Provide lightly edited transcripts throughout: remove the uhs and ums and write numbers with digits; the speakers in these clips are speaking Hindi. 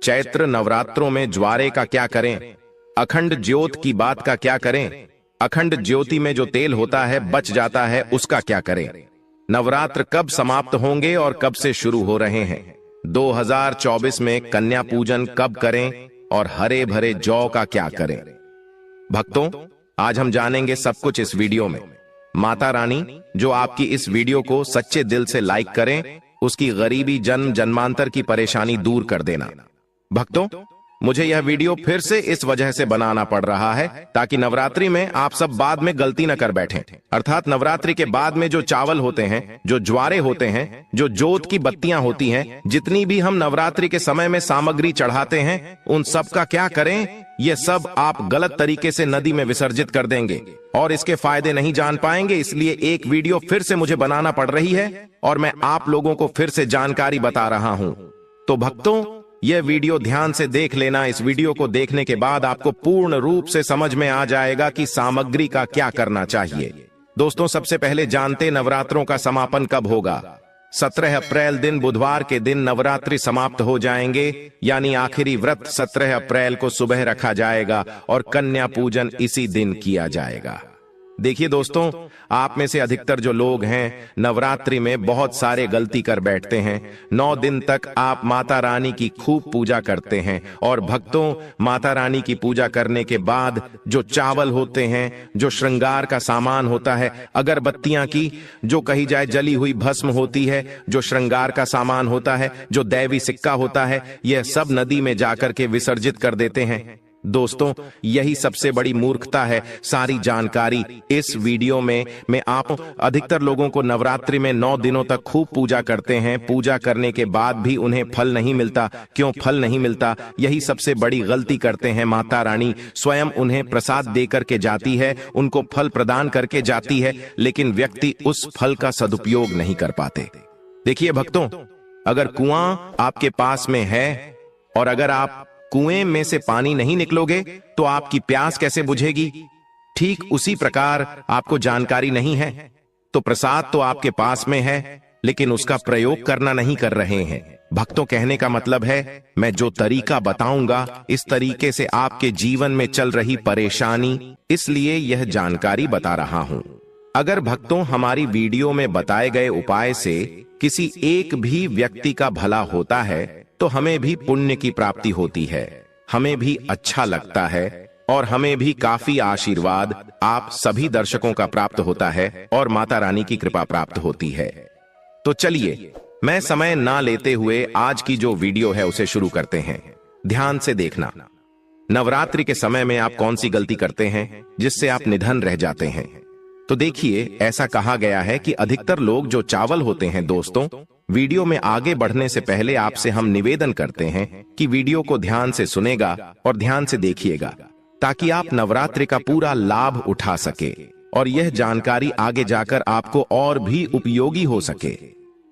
चैत्र नवरात्रों में ज्वारे का क्या करें, अखंड ज्योत की बात का क्या करें, अखंड ज्योति में जो तेल होता है बच जाता है उसका क्या करें, नवरात्र कब समाप्त होंगे और कब से शुरू हो रहे हैं, 2024 में कन्या पूजन कब करें और हरे भरे जौ का क्या करें। भक्तों, आज हम जानेंगे सब कुछ इस वीडियो में। माता रानी जो आपकी इस वीडियो को सच्चे दिल से लाइक करें, उसकी गरीबी जन्म जन्मांतर की परेशानी दूर कर देना। भक्तों, मुझे यह वीडियो फिर से इस वजह से बनाना पड़ रहा है ताकि नवरात्रि में आप सब बाद में गलती न कर बैठें। अर्थात नवरात्रि के बाद में जो चावल होते हैं, जो ज्वारे होते हैं, जो जोत की बत्तियां होती हैं, जितनी भी हम नवरात्रि के समय में सामग्री चढ़ाते हैं, उन सब का क्या करें, ये सब आप गलत तरीके से नदी में विसर्जित कर देंगे और इसके फायदे नहीं जान पाएंगे। इसलिए एक वीडियो फिर से मुझे बनाना पड़ रही है और मैं आप लोगों को फिर से जानकारी बता रहा हूं। तो भक्तों, यह वीडियो ध्यान से देख लेना। इस वीडियो को देखने के बाद आपको पूर्ण रूप से समझ में आ जाएगा कि सामग्री का क्या करना चाहिए। दोस्तों, सबसे पहले जानते नवरात्रों का समापन कब होगा। 17 अप्रैल दिन बुधवार के दिन नवरात्रि समाप्त हो जाएंगे, यानी आखिरी व्रत 17 अप्रैल को सुबह रखा जाएगा और कन्या पूजन इसी दिन किया जाएगा। देखिए दोस्तों, आप में से अधिकतर जो लोग हैं नवरात्रि में बहुत सारे गलती कर बैठते हैं। 9 दिन तक आप माता रानी की खूब पूजा करते हैं और भक्तों, माता रानी की पूजा करने के बाद जो चावल होते हैं, जो श्रृंगार का सामान होता है, अगरबत्तियां की जो कही जाए जली हुई भस्म होती है, जो श्रृंगार का सामान होता है, जो दैवी सिक्का होता है, यह सब नदी में जाकर के विसर्जित कर देते हैं। दोस्तों, यही सबसे बड़ी मूर्खता है। सारी जानकारी इस वीडियो में मैं आप अधिकतर लोगों को नवरात्रि में 9 दिनों तक खूब पूजा करते हैं, पूजा करने के बाद भी उन्हें फल नहीं मिलता। क्यों फल नहीं मिलता? यही सबसे बड़ी गलती करते हैं। माता रानी स्वयं उन्हें प्रसाद दे करके जाती है, उनको फल प्रदान करके जाती है, लेकिन व्यक्ति उस फल का सदुपयोग नहीं कर पाते। देखिए भक्तों, अगर कुआं आपके पास में है और अगर आप कुएं में से पानी नहीं निकलोगे तो आपकी प्यास कैसे बुझेगी? ठीक उसी प्रकार आपको जानकारी नहीं है तो प्रसाद तो आपके पास में है, लेकिन उसका प्रयोग करना नहीं कर रहे हैं। भक्तों, कहने का मतलब है, मैं जो तरीका बताऊंगा इस तरीके से आपके जीवन में चल रही परेशानी, इसलिए यह जानकारी बता रहा हूं। अगर भक्तों हमारी वीडियो में बताए गए उपाय से किसी एक भी व्यक्ति का भला होता है तो हमें भी पुण्य की प्राप्ति होती है, हमें भी अच्छा लगता है और हमें भी काफी आशीर्वाद आप सभी दर्शकों का प्राप्त होता है और माता रानी की कृपा प्राप्त होती है। तो चलिए, मैं समय ना लेते हुए आज की जो वीडियो है उसे शुरू करते हैं। ध्यान से देखना। नवरात्रि के समय में आप कौन सी गलती करते हैं जिससे आप निधन रह जाते हैं? तो देखिए, ऐसा कहा गया है कि अधिकतर लोग जो चावल होते हैं, दोस्तों, वीडियो में आगे बढ़ने से पहले आपसे हम निवेदन करते हैं कि वीडियो को ध्यान से सुनेगा और ध्यान से देखिएगा ताकि आप नवरात्रि का पूरा लाभ उठा सके और यह जानकारी आगे जाकर आपको और भी उपयोगी हो सके।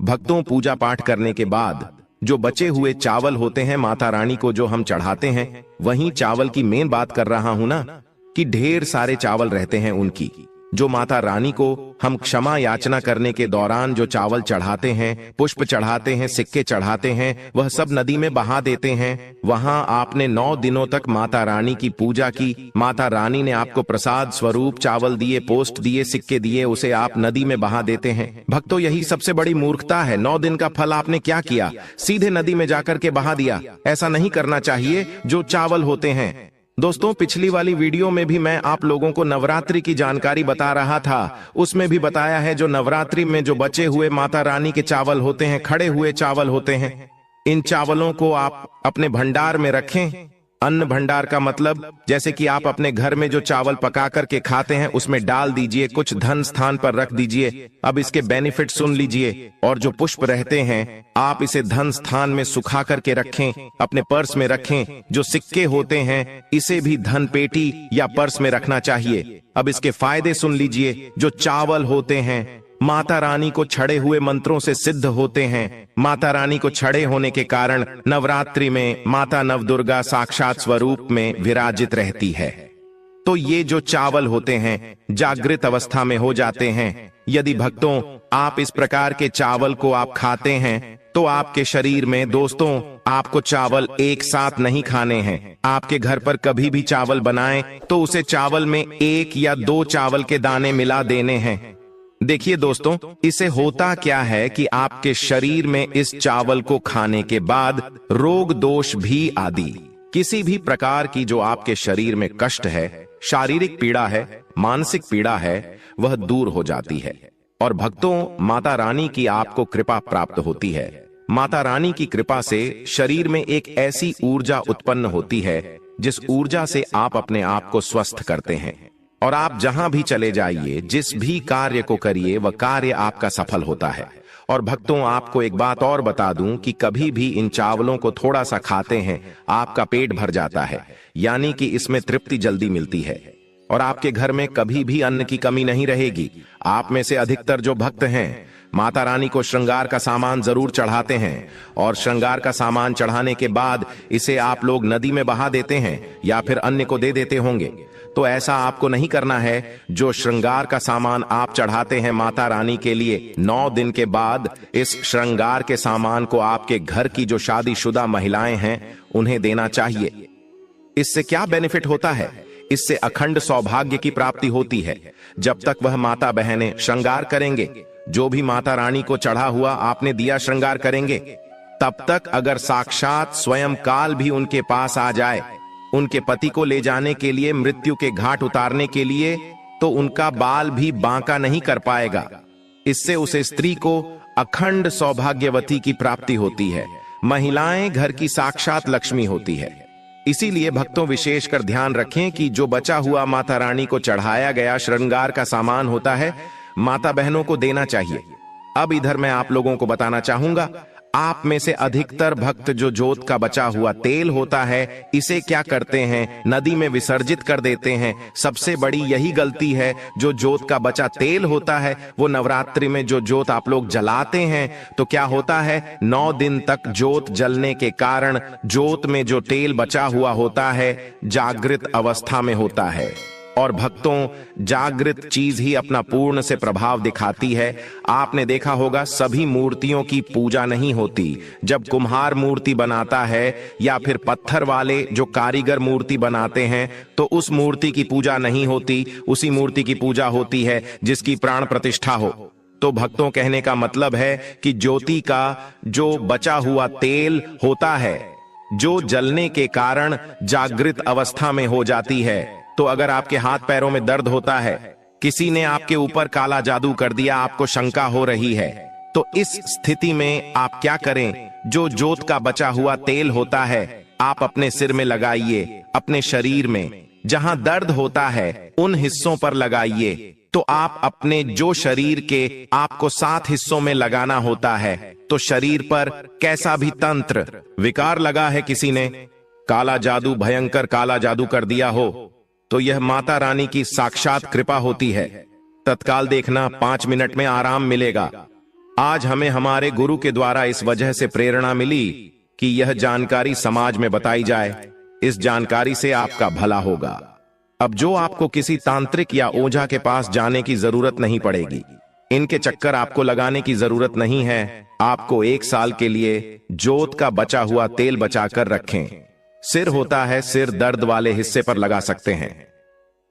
भक्तों, पूजा पाठ करने के बाद जो बचे हुए चावल होते हैं माता रानी को जो हम चढ़ाते हैं, वहीं चावल की मेन बात कर रहा हूं ना, कि ढेर सारे चावल रहते हैं उनकी, जो माता रानी को हम क्षमा याचना करने के दौरान जो चावल चढ़ाते हैं, पुष्प चढ़ाते हैं, सिक्के चढ़ाते हैं, वह सब नदी में बहा देते हैं। वहां आपने 9 दिनों तक माता रानी की पूजा की, माता रानी ने आपको प्रसाद स्वरूप चावल दिए, पोस्ट दिए, सिक्के दिए, उसे आप नदी में बहा देते हैं। भक्तों, यही सबसे बड़ी मूर्खता है। 9 दिन का फल आपने क्या किया? सीधे नदी में जाकर के बहा दिया। ऐसा नहीं करना चाहिए। जो चावल होते हैं दोस्तों, पिछली वाली वीडियो में भी मैं आप लोगों को नवरात्रि की जानकारी बता रहा था, उसमें भी बताया है जो नवरात्रि में जो बचे हुए माता रानी के चावल होते हैं, खड़े हुए चावल होते हैं, इन चावलों को आप अपने भंडार में रखें। अन्न भंडार का मतलब जैसे कि आप अपने घर में जो चावल पका करके खाते हैं उसमें डाल दीजिए, कुछ धन स्थान पर रख दीजिए। अब इसके बेनिफिट सुन लीजिए। और जो पुष्प रहते हैं आप इसे धन स्थान में सुखा करके रखें, अपने पर्स में रखें। जो सिक्के होते हैं इसे भी धन पेटी या पर्स में रखना चाहिए। अब इसके फायदे सुन लीजिए। जो चावल होते हैं माता रानी को छड़े हुए मंत्रों से सिद्ध होते हैं। माता रानी को छड़े होने के कारण नवरात्रि में माता नवदुर्गा साक्षात स्वरूप में विराजित रहती है। तो ये जो चावल होते हैं जागृत अवस्था में हो जाते हैं। यदि भक्तों आप इस प्रकार के चावल को आप खाते हैं तो आपके शरीर में दोस्तों आपको चावल एक साथ नहीं खाने हैं। आपके घर पर कभी भी चावल बनाएं तो उसे चावल में 1 या 2 चावल के दाने मिला देने हैं। देखिए दोस्तों, इसे होता क्या है कि आपके शरीर में इस चावल को खाने के बाद रोग दोष भी आदि किसी भी प्रकार की जो आपके शरीर में कष्ट है, शारीरिक पीड़ा है, मानसिक पीड़ा है, वह दूर हो जाती है। और भक्तों, माता रानी की आपको कृपा प्राप्त होती है। माता रानी की कृपा से शरीर में एक ऐसी ऊर्जा उत्पन्न होती है जिस ऊर्जा से आप अपने आप को स्वस्थ करते हैं और आप जहां भी चले जाइए, जिस भी कार्य को करिए, वह कार्य आपका सफल होता है। और भक्तों, आपको एक बात और बता दूं कि कभी भी इन चावलों को थोड़ा सा खाते हैं आपका पेट भर जाता है, यानी कि इसमें तृप्ति जल्दी मिलती है और आपके घर में कभी भी अन्न की कमी नहीं रहेगी। आप में से अधिकतर जो भक्त हैं माता रानी को श्रृंगार का सामान जरूर चढ़ाते हैं और श्रृंगार का सामान चढ़ाने के बाद इसे आप लोग नदी में बहा देते हैं या फिर अन्य को दे देते होंगे। तो ऐसा आपको नहीं करना है। जो श्रृंगार का सामान आप चढ़ाते हैं माता रानी के लिए, 9 दिन के बाद इस श्रृंगार के सामान को आपके घर की जो शादीशुदा महिलाएं हैं उन्हें देना चाहिए। इससे क्या बेनिफिट होता है? इससे अखंड सौभाग्य की प्राप्ति होती है। जब तक वह माता बहनें श्रृंगार करेंगे, जो भी माता रानी को चढ़ा हुआ आपने दिया श्रृंगार करेंगे, तब तक अगर साक्षात स्वयं काल भी उनके पास आ जाए उनके पति को ले जाने के लिए, मृत्यु के घाट उतारने के लिए, तो उनका बाल भी बांका नहीं कर पाएगा। इससे उस स्त्री को अखंड सौभाग्यवती की प्राप्ति होती है। महिलाएं घर की साक्षात लक्ष्मी होती है। इसीलिए भक्तों, विशेषकर ध्यान रखें कि जो बचा हुआ माता रानी को चढ़ाया गया श्रृंगार का सामान होता है, माता बहनों को देना चाहिए। अब इधर मैं आप लोगों को बताना चाहूंगा, आप में से अधिकतर भक्त जो जोत का बचा हुआ तेल होता है, इसे क्या करते हैं? नदी में विसर्जित कर देते हैं। सबसे बड़ी यही गलती है। जो जोत का बचा तेल होता है, वो नवरात्रि में जो जोत आप लोग जलाते हैं, तो क्या होता है, 9 दिन तक जोत जलने के कारण जोत में जो तेल बचा हुआ होता है जागृत अवस्था में होता है। और भक्तों, जागृत चीज ही अपना पूर्ण से प्रभाव दिखाती है। आपने देखा होगा, सभी मूर्तियों की पूजा नहीं होती। जब कुम्हार मूर्ति बनाता है या फिर पत्थर वाले जो कारीगर मूर्ति बनाते हैं, तो उस मूर्ति की पूजा नहीं होती। उसी मूर्ति की पूजा होती है जिसकी प्राण प्रतिष्ठा हो। तो भक्तों, कहने का मतलब है कि ज्योति का जो बचा हुआ तेल होता है, जो जलने के कारण जागृत अवस्था में हो जाती है। तो अगर आपके हाथ पैरों में दर्द होता है, किसी ने आपके ऊपर काला जादू कर दिया, आपको शंका हो रही है, तो इस स्थिति में आप क्या करें? जो जोत का बचा हुआ तेल होता है आप अपने सिर में लगाइए, अपने शरीर में जहां दर्द होता है उन हिस्सों पर लगाइए। तो आप अपने जो शरीर के आपको 7 हिस्सों में लगाना होता है, तो शरीर पर कैसा भी तंत्र विकार लगा है, किसी ने काला जादू, भयंकर काला जादू कर दिया हो, तो यह माता रानी की साक्षात कृपा होती है। तत्काल देखना, 5 मिनट में आराम मिलेगा। आज हमें हमारे गुरु के द्वारा इस वजह से प्रेरणा मिली कि यह जानकारी समाज में बताई जाए। इस जानकारी से आपका भला होगा। अब जो आपको किसी तांत्रिक या ओझा के पास जाने की जरूरत नहीं पड़ेगी। इनके चक्कर आपको लगाने की जरूरत नहीं है। आपको 1 साल के लिए जोत का बचा हुआ तेल बचाकर रखें। सिर होता है, सिर दर्द वाले हिस्से पर लगा सकते हैं।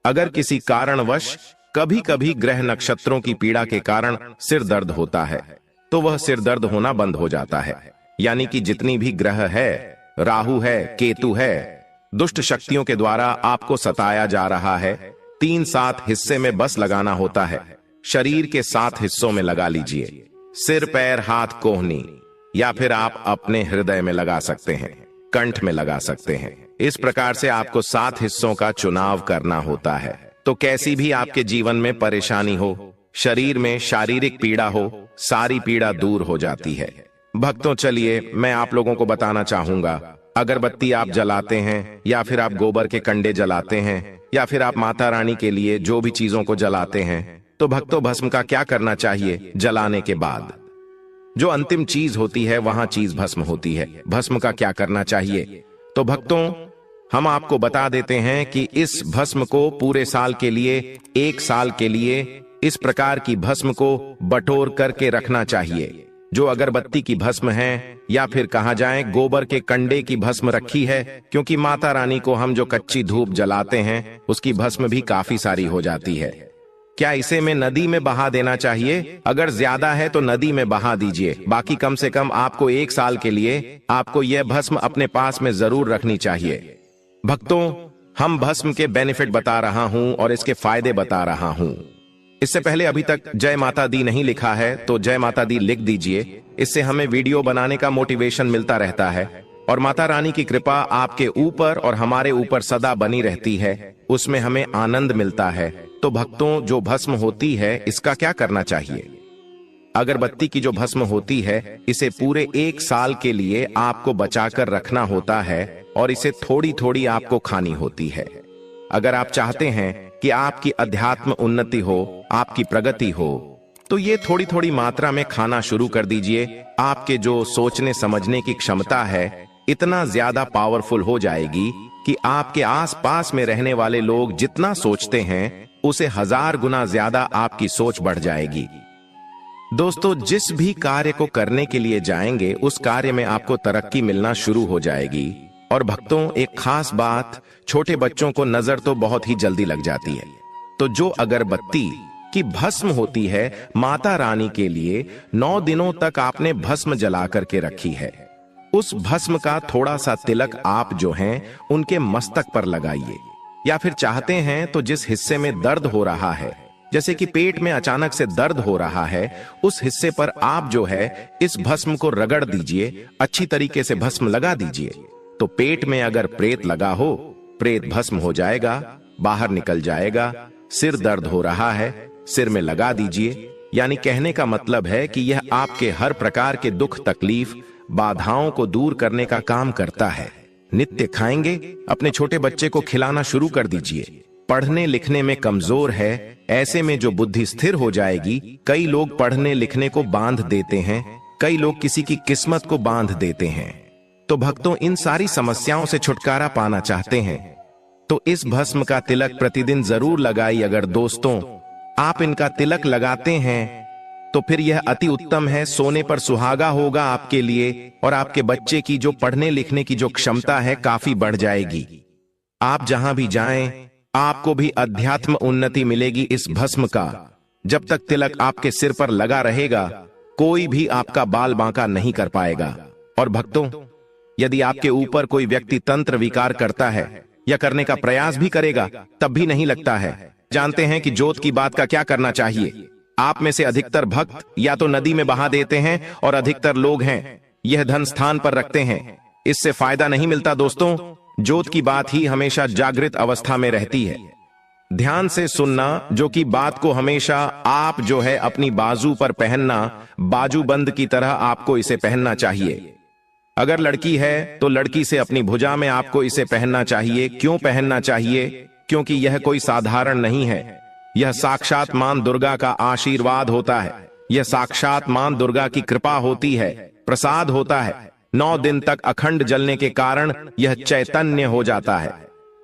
अगर किसी कारणवश कभी कभी ग्रह नक्षत्रों की पीड़ा के कारण सिर दर्द होता है, तो वह सिर दर्द होना बंद हो जाता है। यानी कि जितनी भी ग्रह है, राहु है, केतु है, दुष्ट शक्तियों के द्वारा आपको सताया जा रहा है, 3-7 हिस्से में बस लगाना होता है। शरीर के 7 हिस्सों में लगा लीजिए। सिर, पैर, हाथ, कोहनी, या फिर आप अपने हृदय में लगा सकते हैं, कंठ में लगा सकते हैं। इस प्रकार से आपको 7 हिस्सों का चुनाव करना होता है। तो कैसी भी आपके जीवन में परेशानी हो, शरीर में शारीरिक पीड़ा हो, सारी पीड़ा दूर हो जाती है। भक्तों, चलिए मैं आप लोगों को बताना चाहूंगा, अगरबत्ती आप जलाते हैं या फिर आप गोबर के कंडे जलाते हैं या फिर आप माता रानी के लिए जो भी चीजों को जलाते हैं, तो भक्तों, भस्म का क्या करना चाहिए? जलाने के बाद जो अंतिम चीज होती है वहां चीज भस्म होती है। भस्म का क्या करना चाहिए? तो भक्तों, हम आपको बता देते हैं कि इस भस्म को पूरे साल के लिए, 1 साल के लिए इस प्रकार की भस्म को बटोर करके रखना चाहिए। जो अगरबत्ती की भस्म है या फिर कहा जाए गोबर के कंडे की भस्म रखी है, क्योंकि माता रानी को हम जो कच्ची धूप जलाते हैं उसकी भस्म भी काफी सारी हो जाती है। क्या इसे मैं नदी में बहा देना चाहिए? अगर ज्यादा है तो नदी में बहा दीजिए, बाकी कम से कम आपको 1 साल के लिए आपको यह भस्म अपने पास में जरूर रखनी चाहिए। भक्तों, हम भस्म के बेनिफिट बता रहा हूं और इसके फायदे बता रहा हूं। इससे पहले अभी तक जय माता दी नहीं लिखा है तो जय माता दी लिख दीजिए। इससे हमें वीडियो बनाने का मोटिवेशन मिलता रहता है और माता रानी की कृपा आपके ऊपर और हमारे ऊपर सदा बनी रहती है, उसमें हमें आनंद मिलता है। तो भक्तों, जो भस्म होती है इसका क्या करना चाहिए? अगरबत्ती की जो भस्म होती है इसे पूरे 1 साल के लिए आपको बचाकर रखना होता है और इसे थोड़ी थोड़ी आपको खानी होती है। अगर आप चाहते हैं कि आपकी अध्यात्म उन्नति हो, आपकी प्रगति हो, तो ये थोड़ी थोड़ी मात्रा में खाना शुरू कर दीजिए। आपके जो सोचने समझने की क्षमता है इतना ज्यादा पावरफुल हो जाएगी कि आपके आसपास में रहने वाले लोग जितना सोचते हैं उसे 1000 गुना ज्यादा आपकी सोच बढ़ जाएगी। दोस्तों, जिस भी कार्य को करने के लिए जाएंगे उस कार्य में आपको तरक्की मिलना शुरू हो जाएगी। और भक्तों, एक खास बात, छोटे बच्चों को नजर तो बहुत ही जल्दी लग जाती है, तो जो अगरबत्ती की भस्म होती है माता रानी के लिए 9 दिनों तक आपने भस्म जला करके रखी है, उस भस्म का थोड़ा सा तिलक आप जो हैं उनके मस्तक पर लगाइए। या फिर चाहते हैं तो जिस हिस्से में दर्द हो रहा है, जैसे कि पेट में अचानक से दर्द हो रहा है, उस हिस्से पर आप जो है इस भस्म को रगड़ दीजिए, अच्छी तरीके से भस्म लगा दीजिए। तो पेट में अगर प्रेत लगा हो, प्रेत भस्म हो जाएगा, बाहर निकल जाएगा। सिर दर्द हो रहा है, सिर में लगा दीजिए। यानी कहने का मतलब है कि यह आपके हर प्रकार के दुख तकलीफ बाधाओं को दूर करने का काम करता है। नित्य खाएंगे, अपने छोटे बच्चे को खिलाना शुरू कर दीजिए। पढ़ने लिखने में कमजोर है, ऐसे में जो बुद्धि स्थिर हो जाएगी, कई लोग पढ़ने लिखने को बांध देते हैं, कई लोग किसी की किस्मत को बांध देते हैं। तो भक्तों, इन सारी समस्याओं से छुटकारा पाना चाहते हैं तो इस भस्म का तिलक प्रतिदिन जरूर लगाइए। अगर दोस्तों आप इनका तिलक लगाते हैं तो फिर यह अति उत्तम है, सोने पर सुहागा होगा आपके लिए और आपके बच्चे की जो पढ़ने लिखने की जो क्षमता है काफी बढ़ जाएगी। आप जहां भी जाएं आपको भी अध्यात्म उन्नति मिलेगी इस भस्म का। जब तक तिलक आपके सिर पर लगा रहेगा कोई भी आपका बाल बांका नहीं कर पाएगा। और भक्तों, यदि आपके ऊपर कोई व्यक्ति तंत्र विकार करता है या करने का प्रयास भी करेगा तब भी नहीं लगता है। जानते हैं कि जोत की बात का क्या करना चाहिए? आप में से अधिकतर भक्त या तो नदी में बहा देते हैं और अधिकतर लोग हैं यह धन स्थान पर रखते हैं, इससे फायदा नहीं मिलता। दोस्तों, जोत की बात ही हमेशा जागृत अवस्था में रहती है। ध्यान से सुनना, जो कि बात को हमेशा आप जो है अपनी बाजू पर पहनना, बाजूबंद की तरह आपको इसे पहनना चाहिए। अगर लड़की है तो लड़की से अपनी भुजा में आपको इसे पहनना चाहिए। क्यों पहनना चाहिए? क्योंकि यह कोई साधारण नहीं है, यह साक्षात मां दुर्गा का आशीर्वाद होता है, यह साक्षात मां दुर्गा की कृपा होती है, प्रसाद होता है। 9 दिन तक अखंड जलने के कारण यह चैतन्य हो जाता है,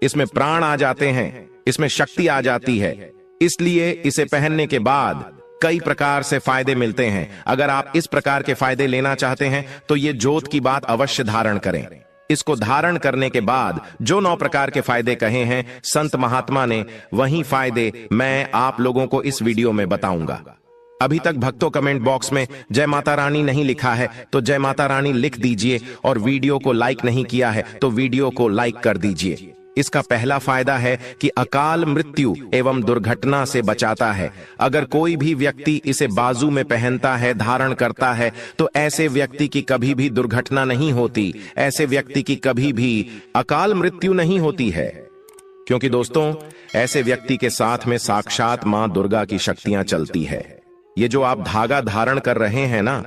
इसमें प्राण आ जाते हैं, इसमें शक्ति आ जाती है। इसलिए इसे पहनने के बाद कई प्रकार से फायदे मिलते हैं। अगर आप इस प्रकार के फायदे लेना चाहते हैं तो ये जोत की बात अवश्य धारण करें। इसको धारण करने के बाद जो 9 प्रकार के फायदे कहे हैं संत महात्मा ने, वही फायदे मैं आप लोगों को इस वीडियो में बताऊंगा। अभी तक भक्तों कमेंट बॉक्स में जय माता रानी नहीं लिखा है तो जय माता रानी लिख दीजिए, और वीडियो को लाइक नहीं किया है तो वीडियो को लाइक कर दीजिए। इसका पहला फायदा है कि अकाल मृत्यु एवं दुर्घटना से बचाता है। अगर कोई भी व्यक्ति इसे बाजू में पहनता है, धारण करता है, तो ऐसे व्यक्ति की कभी भी दुर्घटना नहीं होती, ऐसे व्यक्ति की कभी भी अकाल मृत्यु नहीं होती है। क्योंकि दोस्तों, ऐसे व्यक्ति के साथ में साक्षात मां दुर्गा की शक्तियां चलती है। ये जो आप धागा धारण कर रहे हैं ना,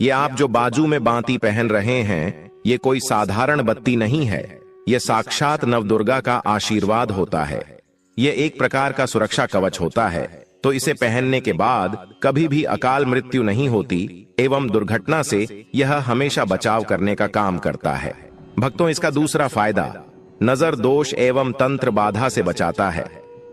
ये आप जो बाजू में बांती पहन रहे हैं, ये कोई साधारण बत्ती नहीं है, यह साक्षात नवदुर्गा का आशीर्वाद होता है। यह एक प्रकार का सुरक्षा कवच होता है। तो इसे पहनने के बाद कभी भी अकाल मृत्यु नहीं होती एवं दुर्घटना से यह हमेशा बचाव करने का काम करता है। भक्तों, इसका दूसरा फायदा नजर दोष एवं तंत्र बाधा से बचाता है।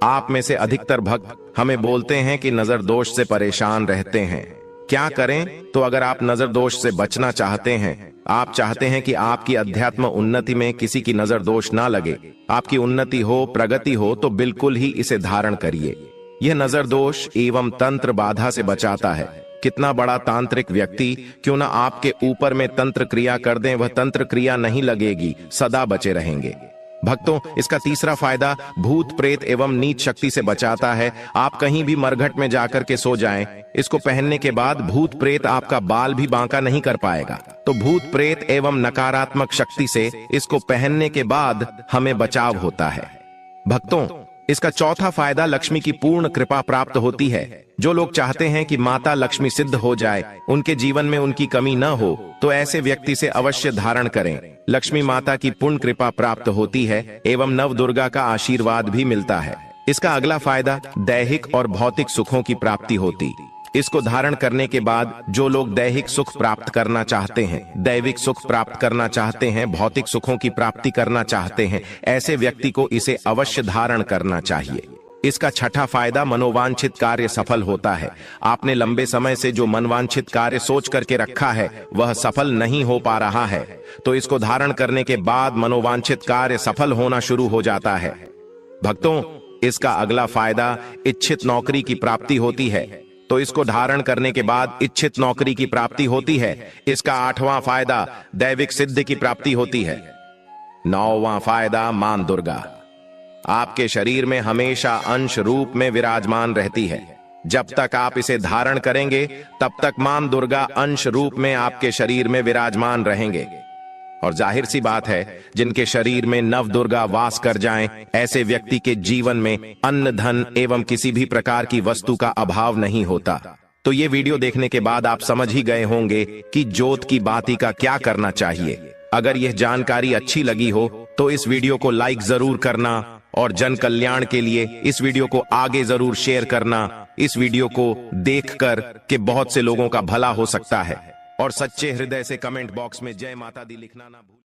आप में से अधिकतर भक्त हमें बोलते हैं कि नजर दोष से परेशान रहते हैं, क्या करें? तो अगर आप नजर दोष से बचना चाहते हैं, आप चाहते हैं कि आपकी अध्यात्म उन्नति में किसी की नजर दोष ना लगे, आपकी उन्नति हो, प्रगति हो, तो बिल्कुल ही इसे धारण करिए। यह नजर दोष एवं तंत्र बाधा से बचाता है। कितना बड़ा तांत्रिक व्यक्ति क्यों ना आपके ऊपर में तंत्र क्रिया कर दें, वह तंत्र क्रिया नहीं लगेगी, सदा बचे रहेंगे। भक्तों, इसका तीसरा फायदा भूत प्रेत एवं नीच शक्ति से बचाता है। आप कहीं भी मरघट में जाकर के सो जाएं, इसको पहनने के बाद भूत प्रेत आपका बाल भी बांका नहीं कर पाएगा। तो भूत प्रेत एवं नकारात्मक शक्ति से इसको पहनने के बाद हमें बचाव होता है। भक्तों, इसका चौथा फायदा लक्ष्मी की पूर्ण कृपा प्राप्त होती है। जो लोग चाहते हैं कि माता लक्ष्मी सिद्ध हो जाए, उनके जीवन में उनकी कमी न हो, तो ऐसे व्यक्ति से अवश्य धारण करें। लक्ष्मी माता की पूर्ण कृपा प्राप्त होती है एवं नव दुर्गा का आशीर्वाद भी मिलता है। इसका अगला फायदा दैहिक और भौतिक सुखों की प्राप्ति होती। इसको धारण करने के बाद जो लोग दैहिक सुख प्राप्त करना चाहते हैं, दैविक सुख प्राप्त करना चाहते हैं, भौतिक सुखों की प्राप्ति करना चाहते हैं, ऐसे व्यक्ति को इसे अवश्य धारण करना चाहिए। इसका छठा फायदा मनोवांछित कार्य सफल होता है। आपने लंबे समय से जो मनवांछित कार्य सोच करके रखा है वह सफल नहीं हो पा रहा है, तो इसको धारण करने के बाद मनोवांछित कार्य सफल होना शुरू हो जाता है। भक्तों, इसका अगला फायदा इच्छित नौकरी की प्राप्ति होती है। तो इसको धारण करने के बाद इच्छित नौकरी की प्राप्ति होती है। इसका आठवां फायदा दैविक सिद्धि की प्राप्ति होती है। नौवां फायदा मां दुर्गा आपके शरीर में हमेशा अंश रूप में विराजमान रहती है। जब तक आप इसे धारण करेंगे तब तक मां दुर्गा अंश रूप में आपके शरीर में विराजमान रहेंगे। और जाहिर सी बात है, जिनके शरीर में नव दुर्गा वास कर जाएं, ऐसे व्यक्ति के जीवन में अन्न, धन एवं किसी भी प्रकार की वस्तु का अभाव नहीं होता। तो ये वीडियो देखने के बाद आप समझ ही गए होंगे कि ज्योत की बाती का क्या करना चाहिए। अगर यह जानकारी अच्छी लगी हो तो इस वीडियो को लाइक जरूर करना और जन कल्याण के लिए इस वीडियो को आगे जरूर शेयर करना। इस वीडियो को देखकर के बहुत से लोगों का भला हो सकता है। और सच्चे हृदय से कमेंट बॉक्स में जय माता दी लिखना ना भूलें।